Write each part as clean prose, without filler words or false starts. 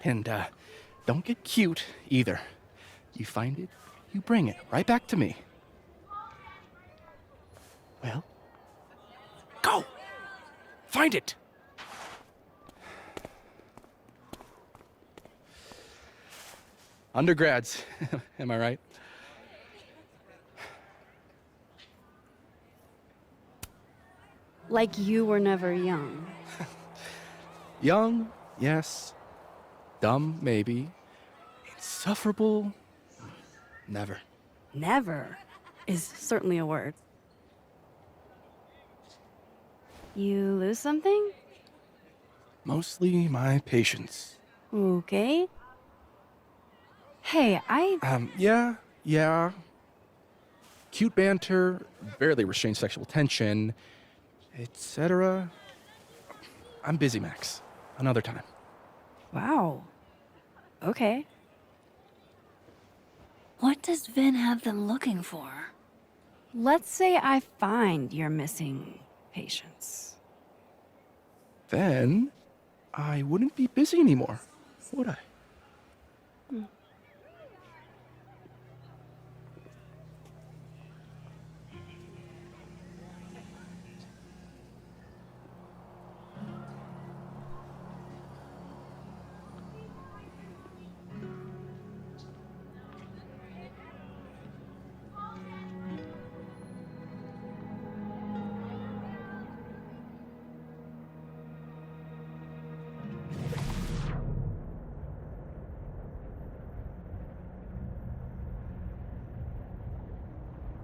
And, don't get cute, either. You find it, you bring it right back to me. Well, go! Find it! Undergrads, am I right? Like you were never young. Young, yes. Dumb, maybe. Insufferable, never. Never is certainly a word. You lose something? Mostly my patience. Okay. Hey, Yeah. Cute banter, barely restrained sexual tension, etc. I'm busy, Max. Another time. Wow. Okay. What does Vin have them looking for? Let's say I find your missing patience. Then I wouldn't be busy anymore, would I?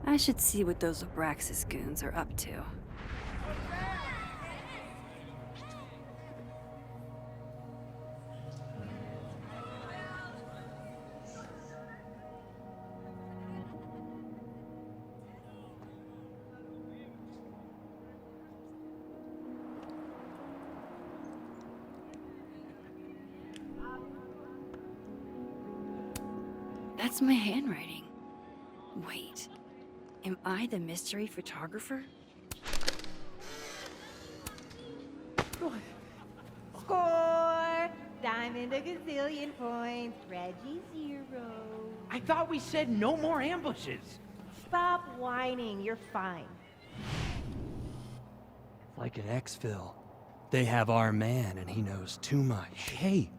I should see what those Abraxas goons are up to. That's my handwriting. Wait. Am I the mystery photographer? Score! Diamond a gazillion points, Reggie 0. I thought we said no more ambushes. Stop whining, you're fine. Like an exfil. They have our man and he knows too much. Hey,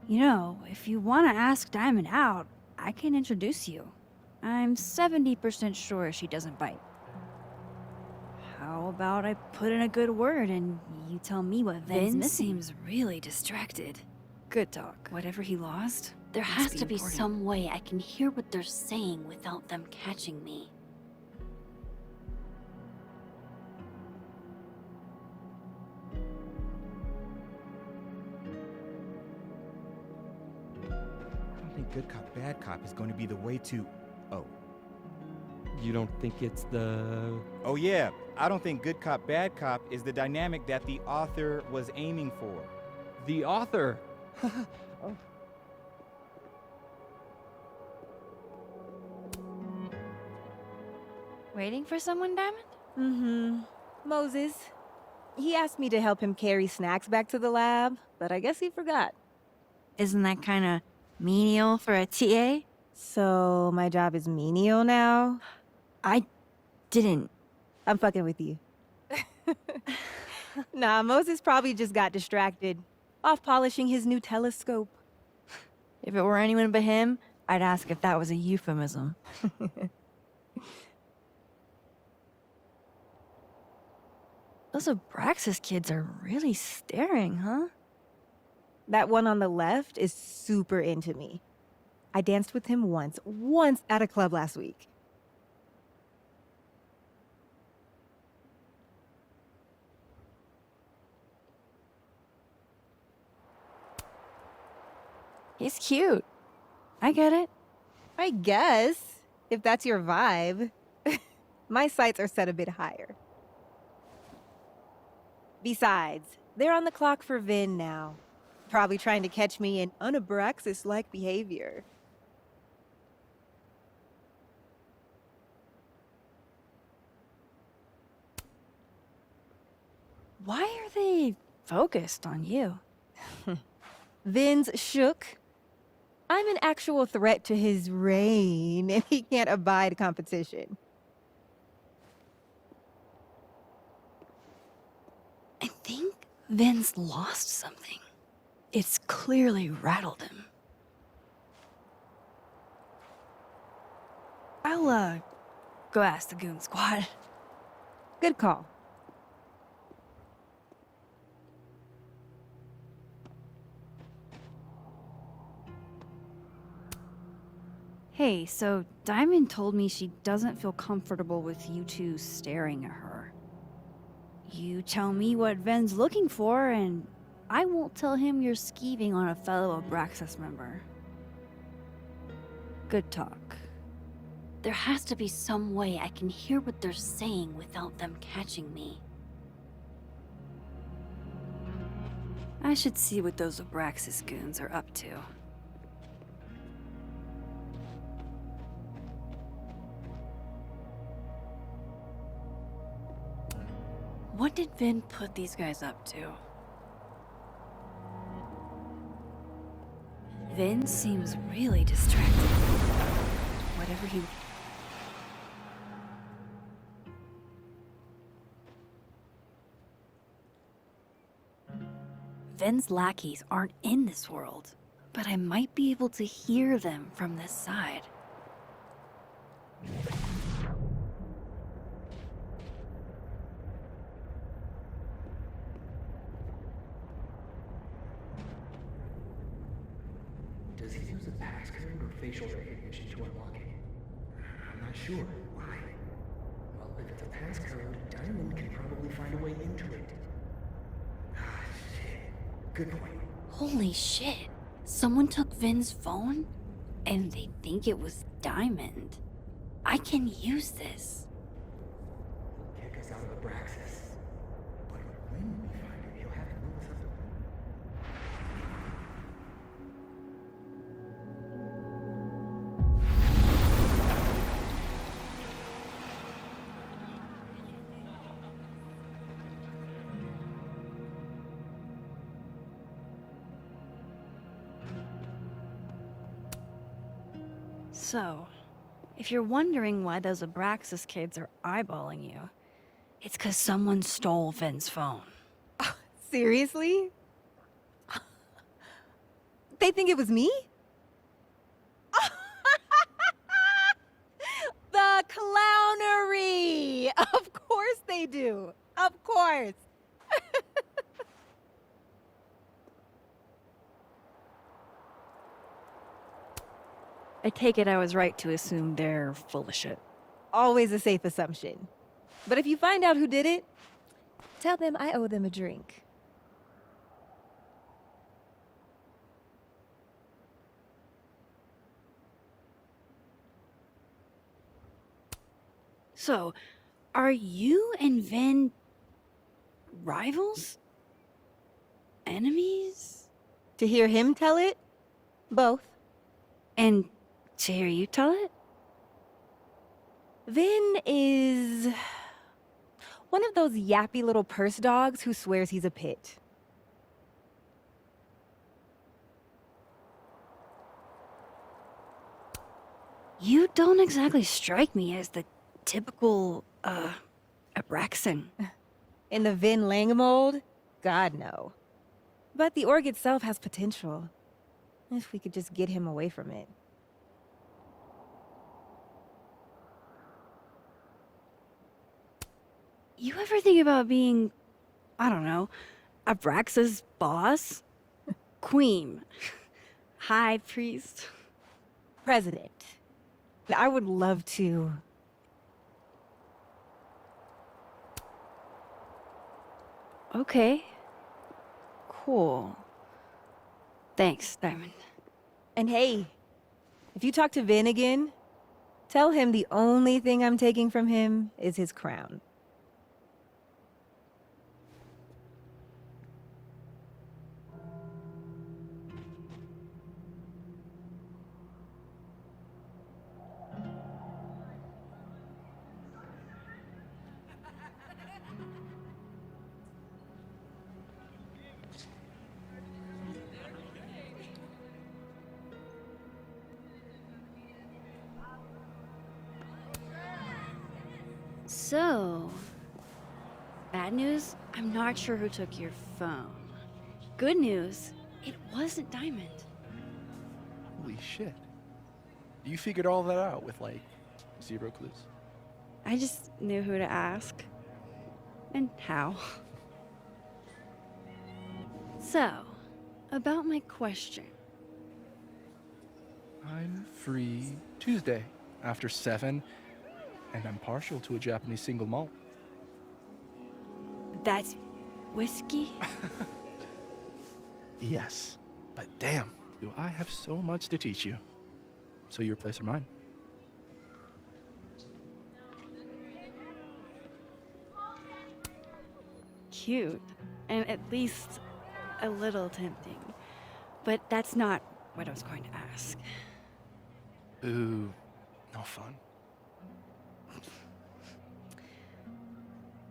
You know, if you want to ask Diamond out, I can introduce you. I'm 70% sure she doesn't bite. How about I put in a good word and you tell me what Vin's Vin missing? seems really distracted. Good talk. Whatever he lost, There must has to be important. some way I can hear what they're saying without them catching me. I don't think good cop, bad cop is going to be the way to... Oh. You don't think it's the... Oh yeah, I don't think good cop, bad cop is the dynamic that the author was aiming for. The author? Waiting for someone, Diamond? Mm-hmm. Moses. He asked me to help him carry snacks back to the lab, but I guess he forgot. Isn't that kind of menial for a TA? So my job is menial now? I didn't. I'm fucking with you. Nah, Moses probably just got distracted. Off polishing his new telescope. If it were anyone but him, I'd ask if that was a euphemism. Those Abraxas kids are really staring, huh? That one on the left is super into me. I danced with him once at a club last week. He's cute. I get it. I guess, if that's your vibe. My sights are set a bit higher. Besides, they're on the clock for Vin now. Probably trying to catch me in unabraxas-like behavior. Why are they focused on you? Vin's shook. I'm an actual threat to his reign, and he can't abide competition. I think Vin's lost something. It's clearly rattled him. I'll, go ask the goon squad. Good call. Hey, so Diamond told me she doesn't feel comfortable with you two staring at her. You tell me what Ven's looking for, and I won't tell him you're skeeving on a fellow Abraxas member. Good talk. There has to be some way I can hear what they're saying without them catching me. I should see what those Abraxas goons are up to. What did Vin put these guys up to? Vin seems really distracted. Whatever he... Vin's lackeys aren't in this world, but I might be able to hear them from this side. Does he use a passcode or facial recognition to unlock it? I'm not sure. Why? Well, if it's a passcode, Diamond can probably find a way into it. Ah, shit. Good point. Holy shit! Someone took Vin's phone? And they think it was Diamond. I can use this. Kick us out of Abraxas. But when we find him, he'll have to move us up. So, if you're wondering why those Abraxas kids are eyeballing you, it's 'cause someone stole Vin's phone. Seriously? They think it was me? The clownery! Of course they do. Of course. I take it I was right to assume they're full of shit. Always a safe assumption. But if you find out who did it, tell them I owe them a drink. So, are you and Vin rivals? Enemies? To hear him tell it? Both. And to hear you tell it? Vin is one of those yappy little purse dogs who swears he's a pit. You don't exactly strike me as the typical, Abraxan. In the Vin Lang mold? God, no. But the org itself has potential. If we could just get him away from it. You ever think about being, I don't know, Abraxa's boss? Queen? High priest? President. I would love to. Okay. Cool. Thanks, Diamond. And hey, if you talk to Vin again, tell him the only thing I'm taking from him is his crown. So, bad news, I'm not sure who took your phone. Good news, it wasn't Diamond. Holy shit. You figured all that out with, like, 0 clues? I just knew who to ask. And how. So, about my question. I'm free Tuesday after 7, and I'm partial to a Japanese single malt. That's whiskey? Yes, but damn, do I have so much to teach you. So your place or mine? Cute. And at least a little tempting. But that's not what I was going to ask. Ooh, no fun.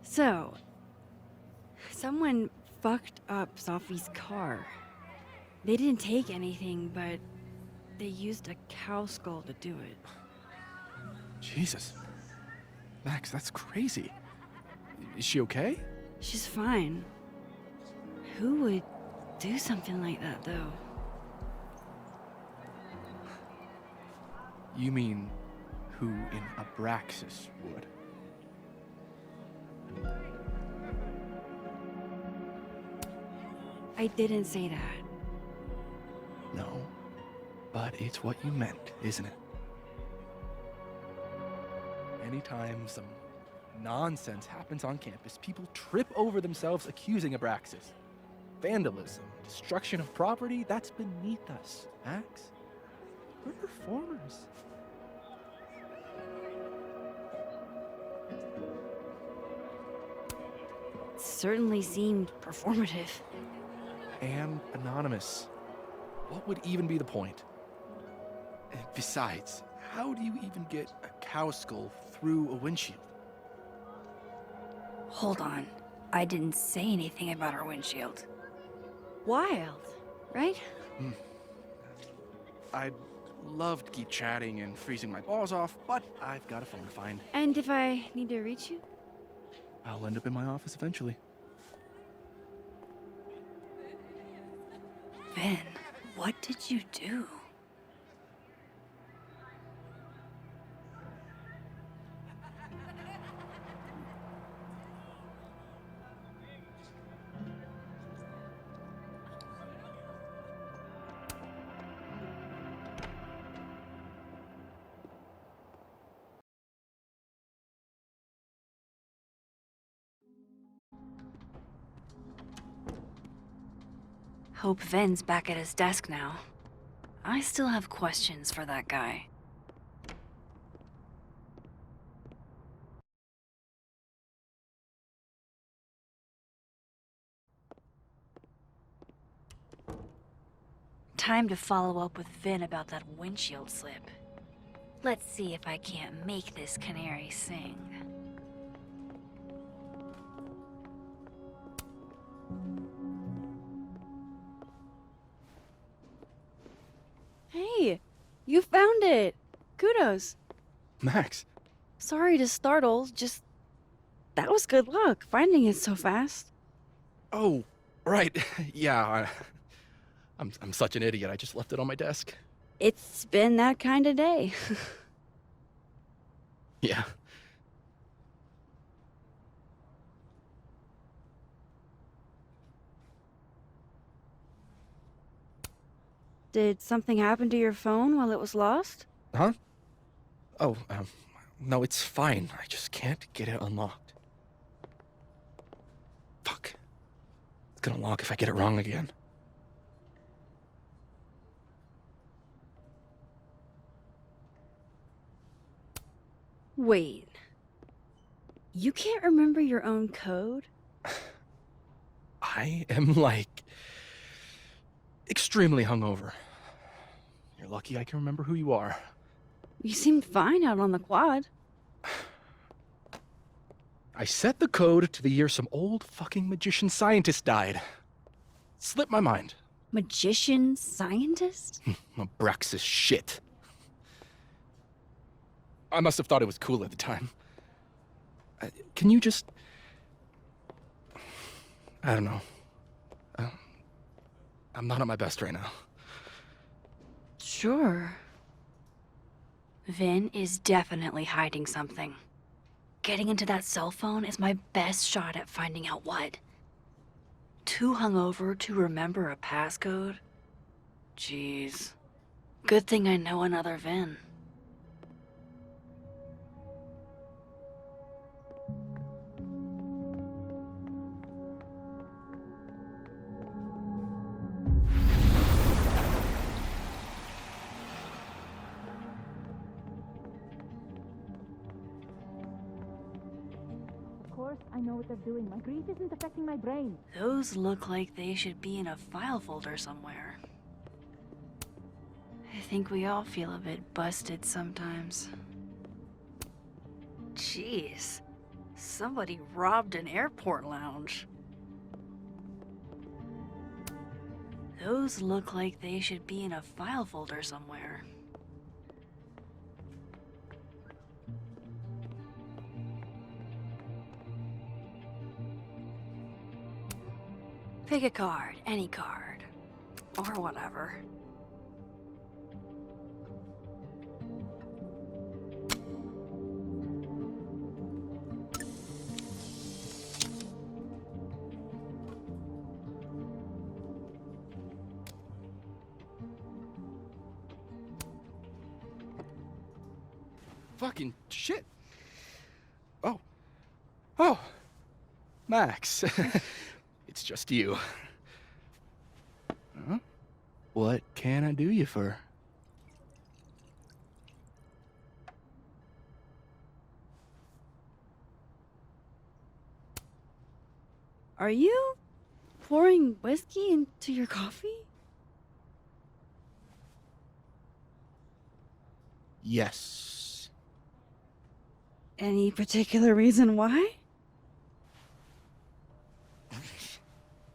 So, someone fucked up Safi's car. They didn't take anything, but they used a cow skull to do it. Jesus. Max, that's crazy. Is she okay? She's fine. Who would do something like that, though? You mean who in Abraxas would? I didn't say that. No, but it's what you meant, isn't it? Anytime some nonsense happens on campus, people trip over themselves accusing Abraxas. Vandalism, destruction of property, that's beneath us, Max. We're performers. It certainly seemed performative. And anonymous. What would even be the point? And besides, how do you even get a cow skull through a windshield? Hold on. I didn't say anything about our windshield. Wild, right? I'd love to keep chatting and freezing my balls off, but I've got a phone to find. And if I need to reach you? I'll end up in my office eventually. Ben, what did you do? Hope Ven's back at his desk now. I still have questions for that guy. Time to follow up with Vin about that windshield slip. Let's see if I can't make this canary sing. Hey, you found it! Kudos. Max, Sorry to startle, just... That was good luck, finding it so fast. oh, right. Yeah, I'm such an idiot. I just left it on my desk. It's been that kind of day. Yeah. Did something happen to your phone while it was lost? Huh? Oh, no, it's fine. I just can't get it unlocked. Fuck. It's gonna lock if I get it wrong again. Wait. You can't remember your own code? I am, like, extremely hungover. You're lucky I can remember who you are. You seemed fine out on the quad. I set the code to the year some old fucking magician scientist died. Slipped my mind. Magician scientist? Abraxas shit. I must have thought it was cool at the time. Can you just... I don't know. I'm not at my best right now. Sure. Vin is definitely hiding something. Getting into that cell phone is my best shot at finding out what. Too hungover to remember a passcode? Jeez. Good thing I know another Vin. Of course, I know what they're doing. My grief isn't affecting my brain. Those look like they should be in a file folder somewhere. I think we all feel a bit busted sometimes. Jeez. Somebody robbed an airport lounge. Those look like they should be in a file folder somewhere. Pick a card, any card. Or whatever. Fucking shit. Oh. Oh. Max. It's just you. Huh? What can I do you for? Are you pouring whiskey into your coffee? Yes. Any particular reason why?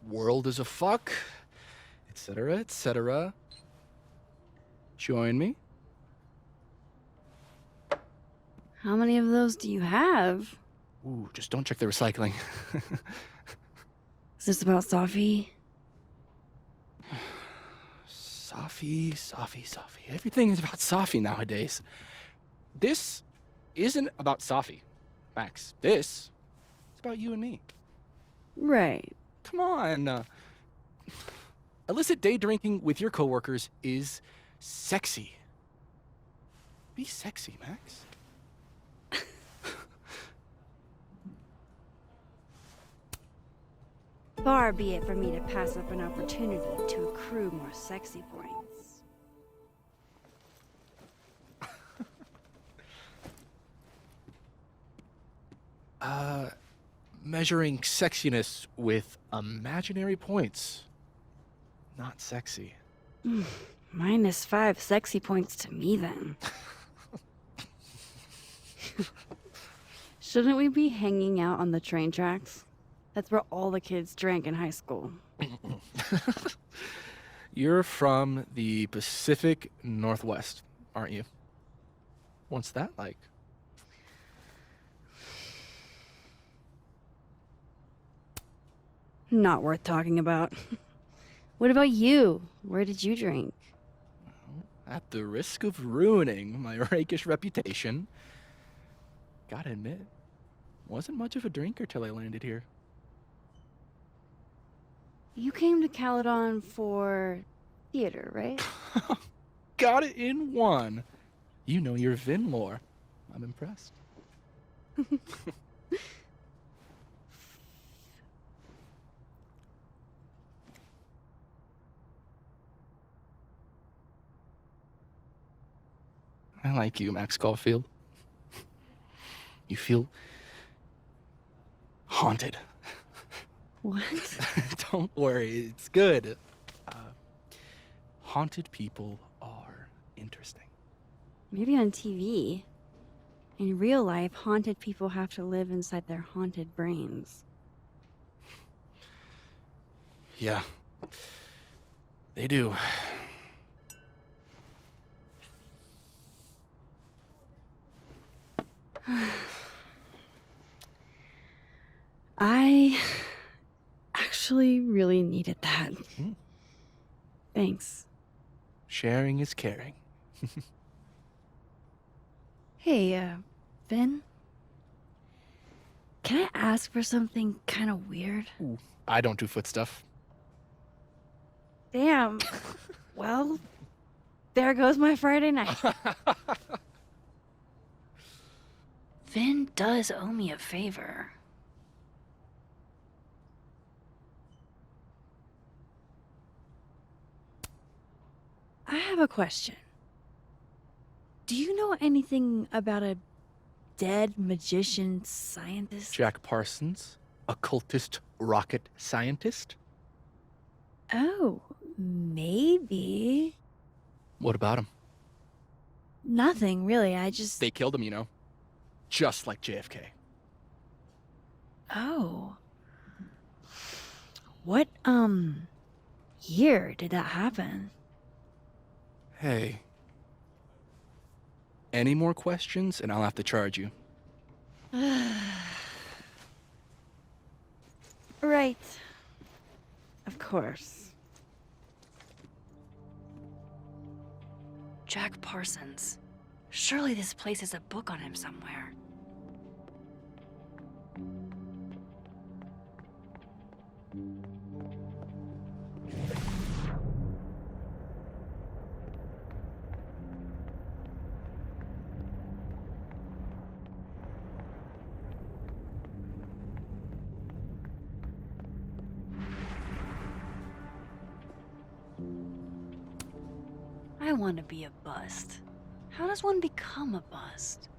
World is a fuck, etc., etc. Join me. How many of those do you have? Ooh, just don't check the recycling. Is this about Safi? Safi, Safi, Safi. Everything is about Safi nowadays. This isn't about Safi, Max. This is about you and me. Right. Come on. Illicit day drinking with your coworkers is sexy. Be sexy, Max. Far be it for me to pass up an opportunity to accrue more sexy points. Measuring sexiness with imaginary points. Not sexy. -5 sexy points to me, then. Shouldn't we be hanging out on the train tracks? That's where all the kids drank in high school. You're from the Pacific Northwest, aren't you? What's that like? Not worth talking about. What about you? Where did you drink? At the risk of ruining my rakish reputation, gotta admit, wasn't much of a drinker till I landed here. You came to Caledon for theater, right? Got it in one. You know your Vin lore. I'm impressed. I like you, Max Caulfield. You feel haunted. What? Don't worry, it's good. Haunted people are interesting. Maybe on TV. In real life, haunted people have to live inside their haunted brains. Yeah, they do. needed that. Mhm. Thanks. Sharing is caring. Hey, Vin? Can I ask for something kind of weird? Ooh, I don't do foot stuff. Damn. Well, there goes my Friday night. Vin does owe me a favor. I have a question. Do you know anything about a dead magician scientist? Jack Parsons, occultist rocket scientist? Oh, maybe. What about him? Nothing, really. I just... They killed him, you know. Just like JFK. Oh. What, year did that happen? Hey. Any more questions, and I'll have to charge you. Right. Of course. Jack Parsons. Surely this place has a book on him somewhere. I want to be a bust. How does one become a bust?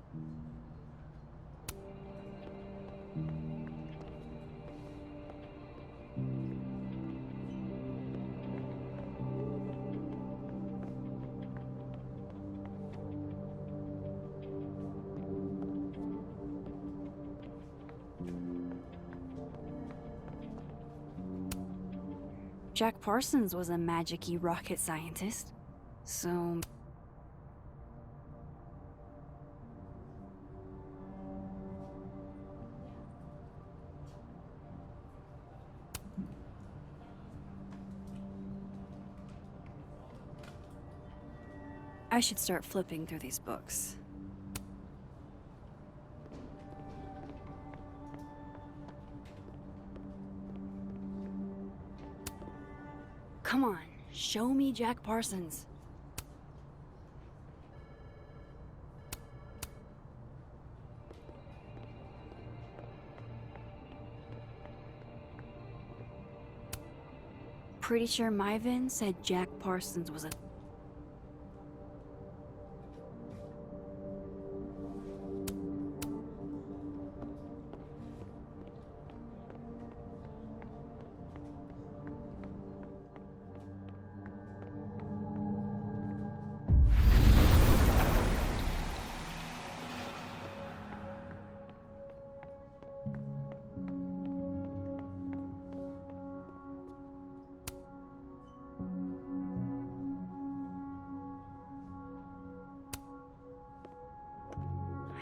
Jack Parsons was a magic-y rocket scientist. So... I should start flipping through these books. Come on, show me Jack Parsons. Pretty sure my Vin said Jack Parsons was a...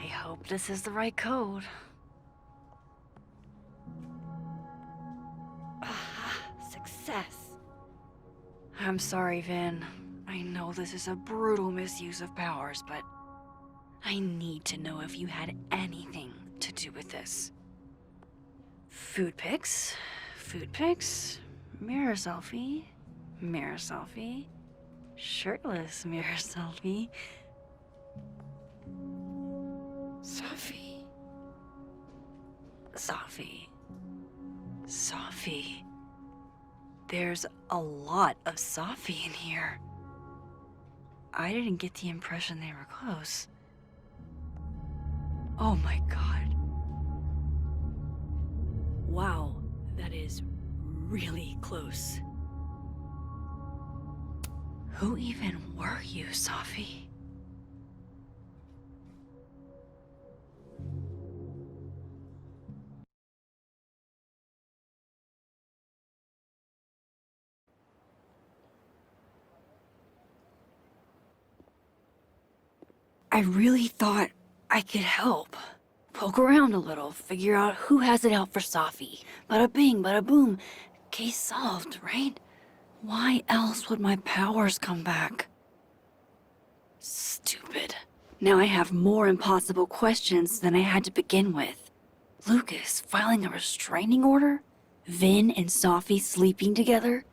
I hope this is the right code. Success. I'm sorry, Vin. I know this is a brutal misuse of powers, but I need to know if you had anything to do with this. Food pics, mirror selfie, shirtless mirror selfie. Safi. There's a lot of Safi in here. I didn't get the impression they were close. Oh my god. Wow, that is really close. Who even were you, Safi? I really thought I could help. Poke around a little, figure out who has it out for Safi. Bada bing, bada boom. Case solved, right? Why else would my powers come back? Stupid. Now I have more impossible questions than I had to begin with. Lucas filing a restraining order? Vin and Safi sleeping together?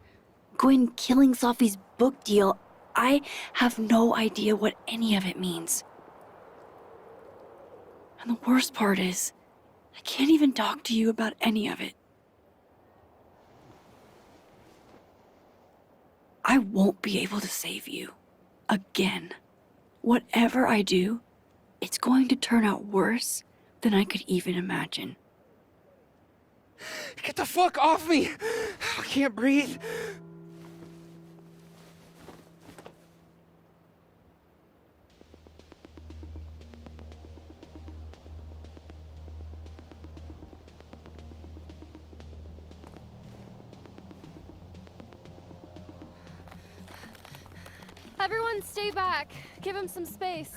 Gwen killing Safi's book deal? I have no idea what any of it means. And the worst part is, I can't even talk to you about any of it. I won't be able to save you. Again. Whatever I do, it's going to turn out worse than I could even imagine. Get the fuck off me! I can't breathe. Everyone stay back. Give him some space.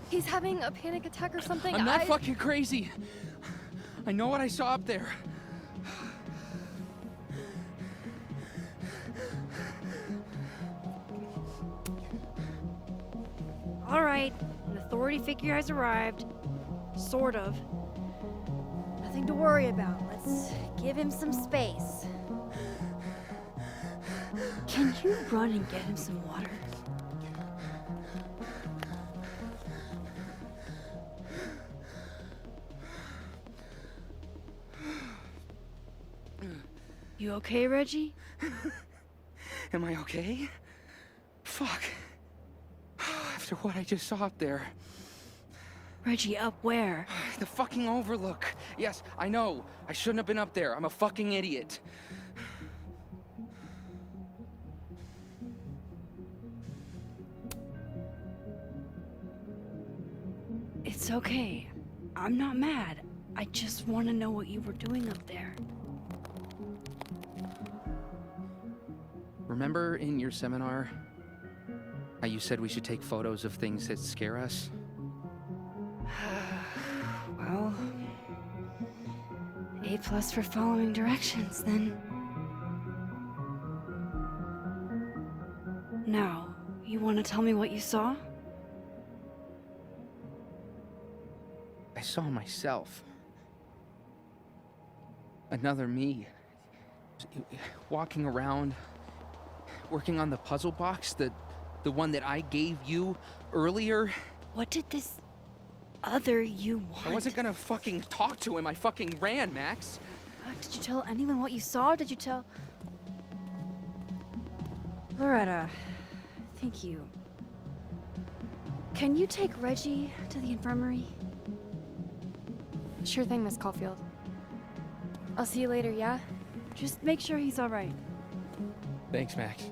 He's having a panic attack or something. I'm not fucking crazy. I know what I saw up there. All right, an authority figure has arrived. Sort of. Nothing to worry about. Let's give him some space. Can you run and get him some water? You okay, Reggie? Am I okay? Fuck. After what I just saw up there. Reggie, up where? The fucking overlook. Yes, I know. I shouldn't have been up there. I'm a fucking idiot. It's okay. I'm not mad. I just want to know what you were doing up there. Remember in your seminar how you said we should take photos of things that scare us? Well, A+ for following directions, then. Now, you want to tell me what you saw? I saw myself. Another me. Walking around, working on the puzzle box, the one that I gave you earlier. What did this other you want? I wasn't gonna fucking talk to him. I fucking ran, Max. Did you tell anyone what you saw? Did you tell... Loretta, thank you. Can you take Reggie to the infirmary? Sure thing, Miss Caulfield. I'll see you later, yeah? Just make sure he's all right. Thanks, Max.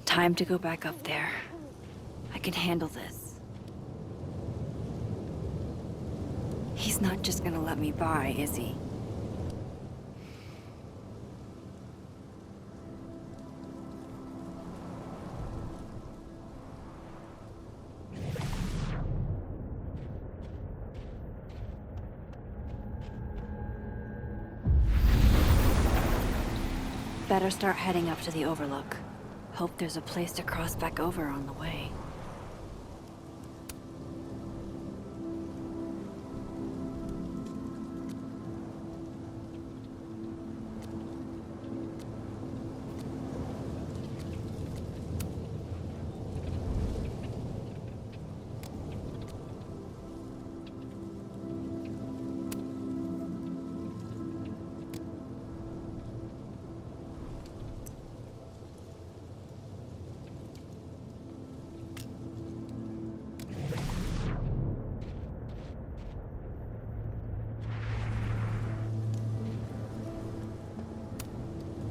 Time to go back up there. I can handle this. He's not just gonna let me by, is he? Better start heading up to the overlook. Hope there's a place to cross back over on the way.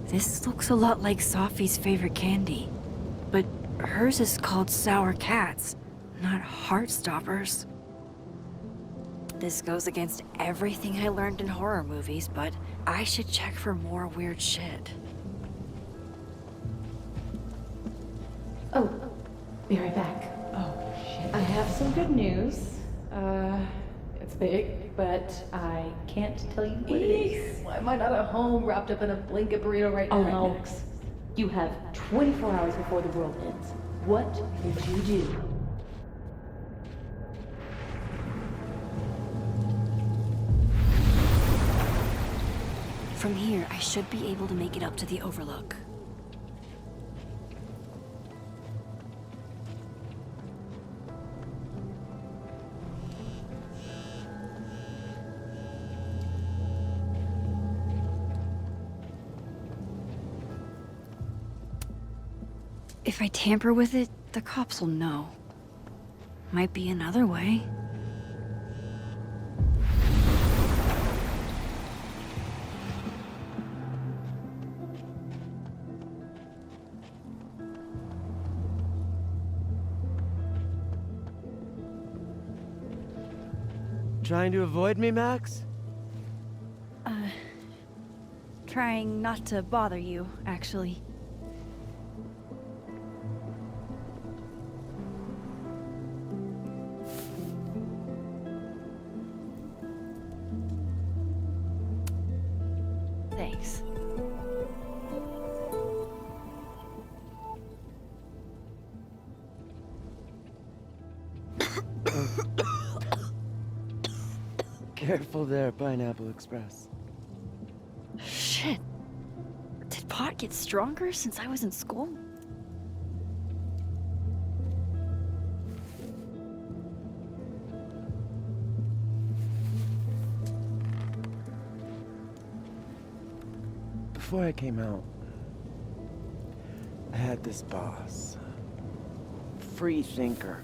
This looks a lot like Safi's favorite candy, but hers is called Sour Cats, not Heartstoppers. This goes against everything I learned in horror movies, but I should check for more weird shit. Oh, be right back. Oh, shit. I have some good news. It's big, but I can't tell you what it is. Why am I not at home wrapped up in a blanket burrito right now? All right, Max. You have 24 hours before the world ends. What would you do? From here, I should be able to make it up to the Overlook. If I tamper with it, the cops will know. Might be another way. Trying to avoid me, Max? Trying not to bother you, actually. Thanks. Careful there, Pineapple Express. Shit. Did pot get stronger since I was in school? Before I came out, I had this boss, free thinker,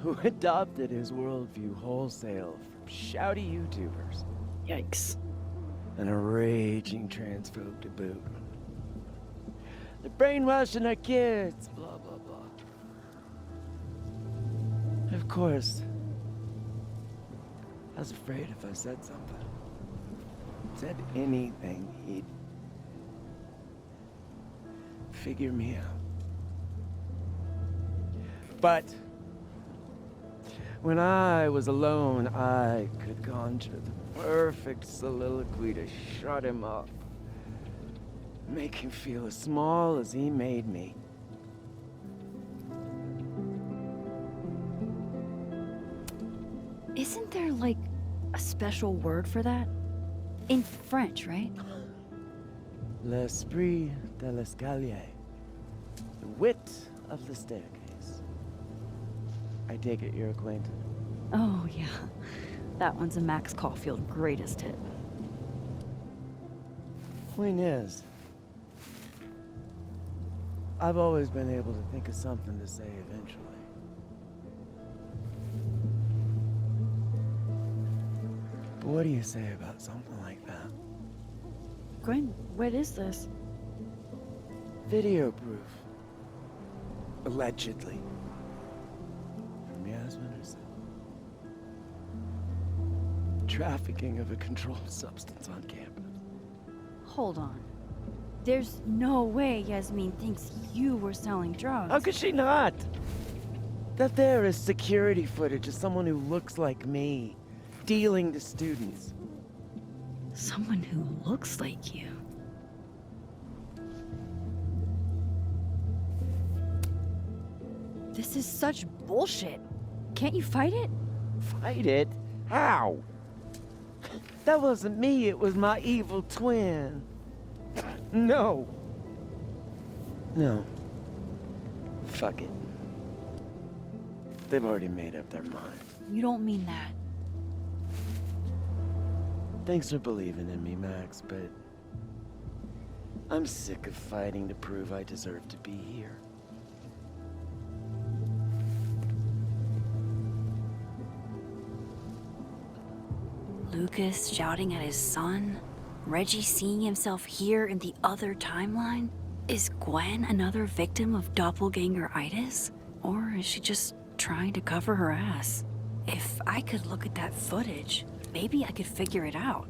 who adopted his worldview wholesale from shouty YouTubers. Yikes. And a raging transphobe to boot. They're brainwashing our kids, blah, blah, blah. Of course, I was afraid if I said something, said anything, he'd figure me out. But when I was alone, I could conjure the perfect soliloquy to shut him up. Make him feel as small as he made me. Isn't there, like, a special word for that? In French, right? L'esprit de l'escalier. The wit of the staircase. I take it you're acquainted. Oh, yeah. That one's a Max Caulfield greatest hit. Point is, I've always been able to think of something to say eventually. But what do you say about something like that? Gwen, what is this? Video proof. Allegedly. From Yasmin herself. Trafficking of a controlled substance on campus. Hold on. There's no way Yasmin thinks you were selling drugs. How could she not? That there is security footage of someone who looks like me, dealing to students. Someone who looks like you. This is such bullshit. Can't you fight it? Fight it? How? That wasn't me, it was my evil twin. No. No. Fuck it. They've already made up their mind. You don't mean that. Thanks for believing in me, Max, but I'm sick of fighting to prove I deserve to be here. Lucas shouting at his son? Reggie seeing himself here in the other timeline? Is Gwen another victim of doppelganger-itis? Or is she just trying to cover her ass? If I could look at that footage, maybe I could figure it out.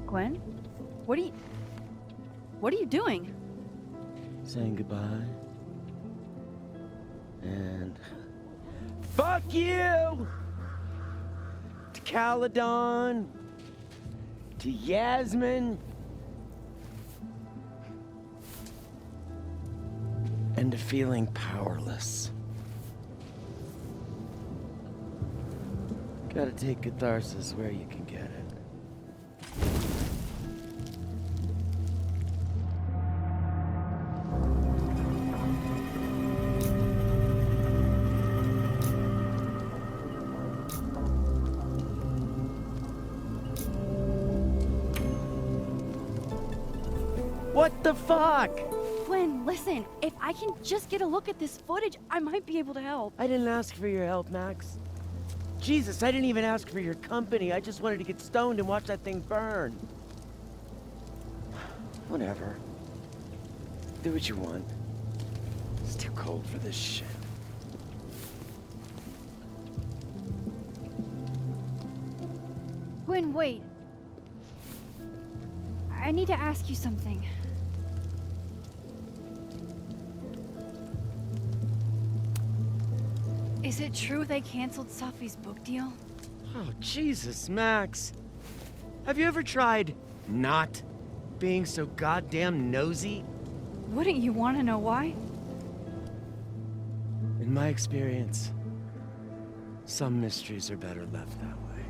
Gwen? What are you doing? saying goodbye. And fuck you! To Caledon, to Yasmin, and to feeling powerless. Gotta take catharsis where you can get it. What the fuck? Gwen, listen, if I can just get a look at this footage, I might be able to help. I didn't ask for your help, Max. Jesus, I didn't even ask for your company. I just wanted to get stoned and watch that thing burn. Whatever. Do what you want. It's too cold for this shit. Gwen, wait. I need to ask you something. Is it true they canceled Safi's book deal? Oh, Jesus, Max. Have you ever tried not being so goddamn nosy? Wouldn't you want to know why? In my experience, some mysteries are better left that way.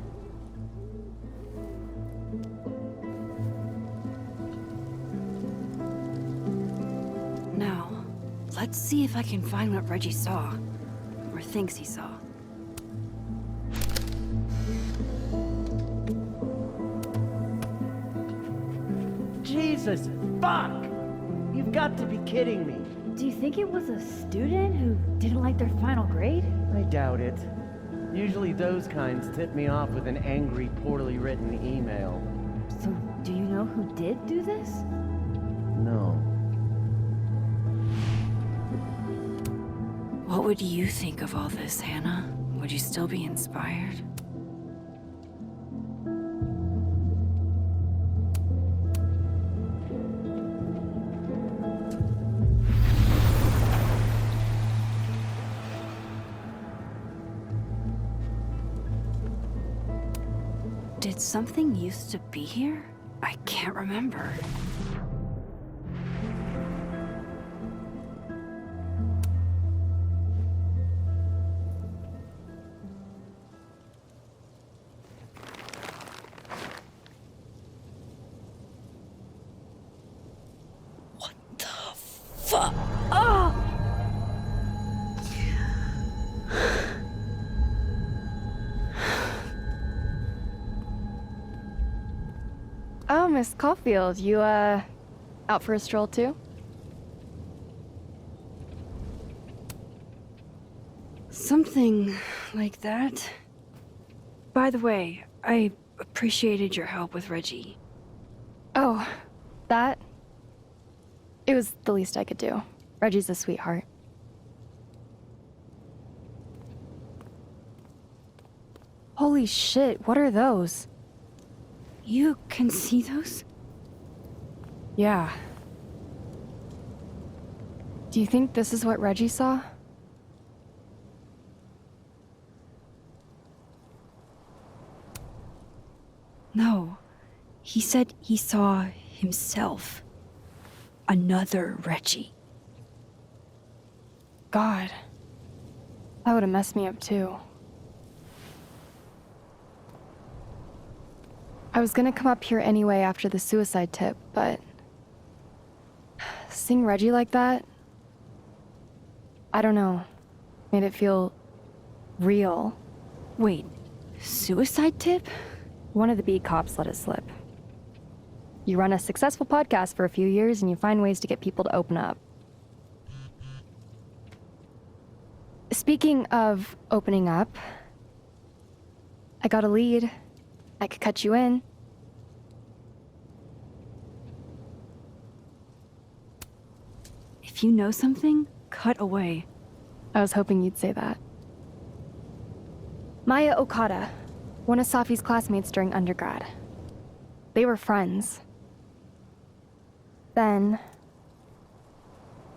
Now, let's see if I can find what Reggie saw. Or thinks he saw. Jesus, fuck! You've got to be kidding me. Do you think it was a student who didn't like their final grade? I doubt it. Usually those kinds tip me off with an angry, poorly written email. So, do you know who did do this? No. What would you think of all this, Hannah? Would you still be inspired? Did something used to be here? I can't remember. Oh, Miss Caulfield, you, out for a stroll too? Something like that. By the way, I appreciated your help with Reggie. Oh, that? It was the least I could do. Reggie's a sweetheart. Holy shit, what are those? You can see those? Yeah. Do you think this is what Reggie saw? No. He said he saw himself. Another Reggie. God. That would have messed me up too. I was gonna come up here anyway after the suicide tip, but seeing Reggie like that, I don't know, made it feel real. Wait, suicide tip? One of the beat cops let it slip. You run a successful podcast for a few years and you find ways to get people to open up. Speaking of opening up, I got a lead. I could cut you in. If you know something, cut away. I was hoping you'd say that. Maya Okada, one of Safi's classmates during undergrad. They were friends. Then,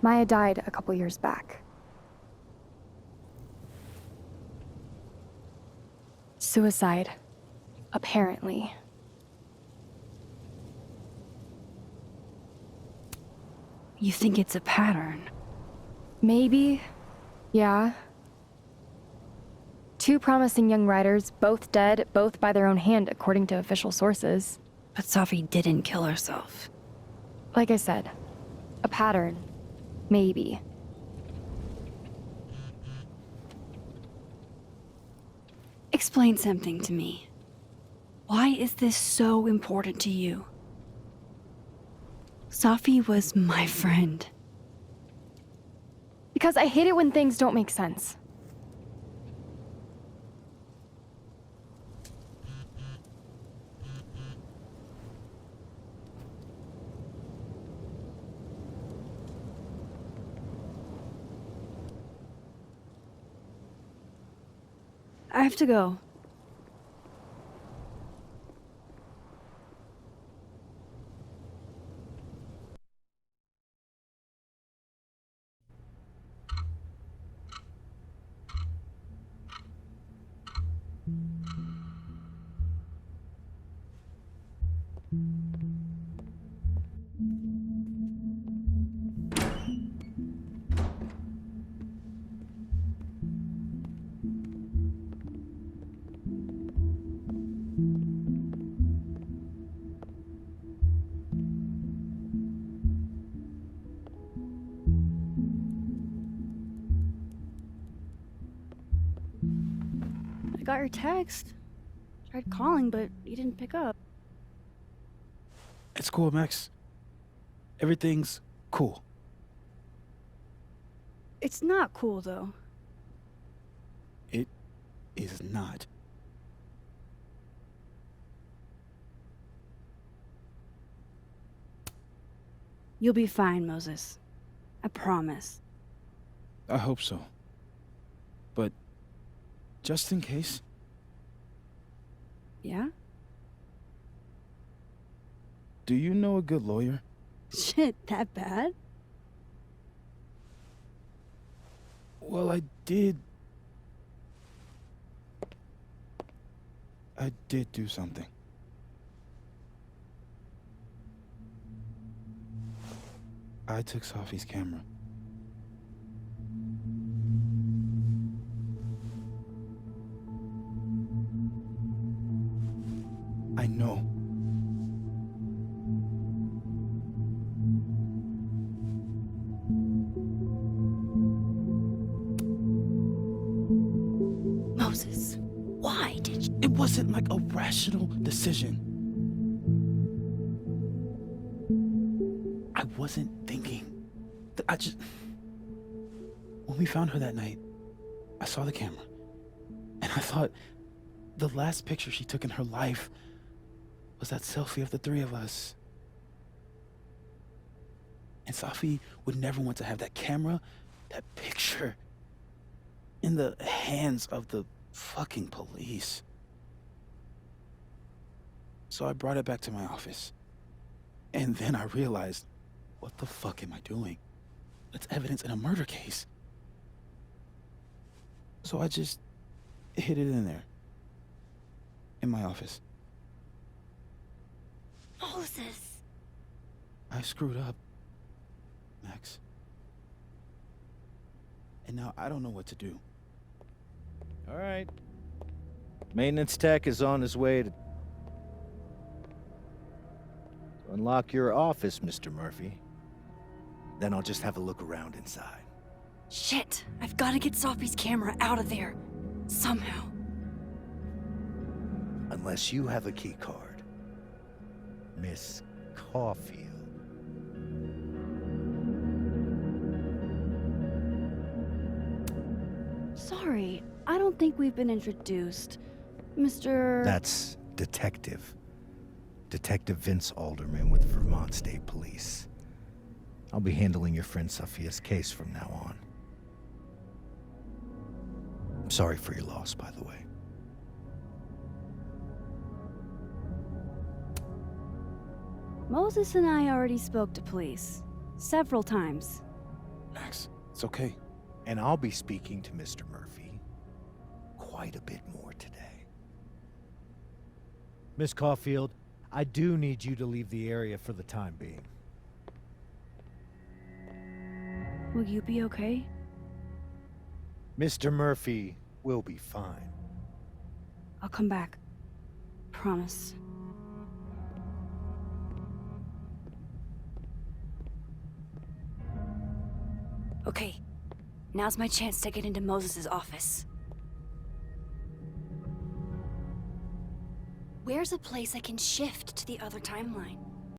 Maya died a couple years back. Suicide, apparently. You think it's a pattern? Maybe. Yeah. 2 promising young writers, both dead, both by their own hand, according to official sources. But Safi didn't kill herself. Like I said, a pattern. Maybe. Explain something to me. Why is this so important to you? Safi was my friend. Because I hate it when things don't make sense. I have to go. I got your text. Tried calling, but you didn't pick up. It's cool, Max. Everything's cool. It's not cool, though. It is not. You'll be fine, Moses. I promise. I hope so. But just in case, Yeah? do you know a good lawyer? Shit, that bad? Well, I did do something. I took Safi's camera. I know. Moses, why did you? It wasn't like a rational decision. I wasn't thinking. When we found her that night, I saw the camera, and I thought the last picture she took in her life was that selfie of the 3 of us. And Safi would never want to have that camera, that picture, in the hands of the fucking police. So I brought it back to my office. And then I realized, what the fuck am I doing? That's evidence in a murder case. So I just hid it in there. In my office. Moses! I screwed up, Max. And now I don't know what to do. All right. Maintenance tech is on his way to unlock your office, Mr. Murphy. Then I'll just have a look around inside. Shit! I've got to get Safi's camera out of there. Somehow. Unless you have a key card. Miss Caulfield. Sorry, I don't think we've been introduced. Mr. That's Detective. Detective Vince Alderman with Vermont State Police. I'll be handling your friend Safia's case from now on. I'm sorry for your loss, by the way. Moses and I already spoke to police. Several times. Max, it's okay. And I'll be speaking to Mr. Murphy quite a bit more today. Miss Caulfield, I do need you to leave the area for the time being. Will you be okay? Mr. Murphy will be fine. I'll come back. Promise. Okay, now's my chance to get into Moses' office. Where's a place I can shift to the other timeline?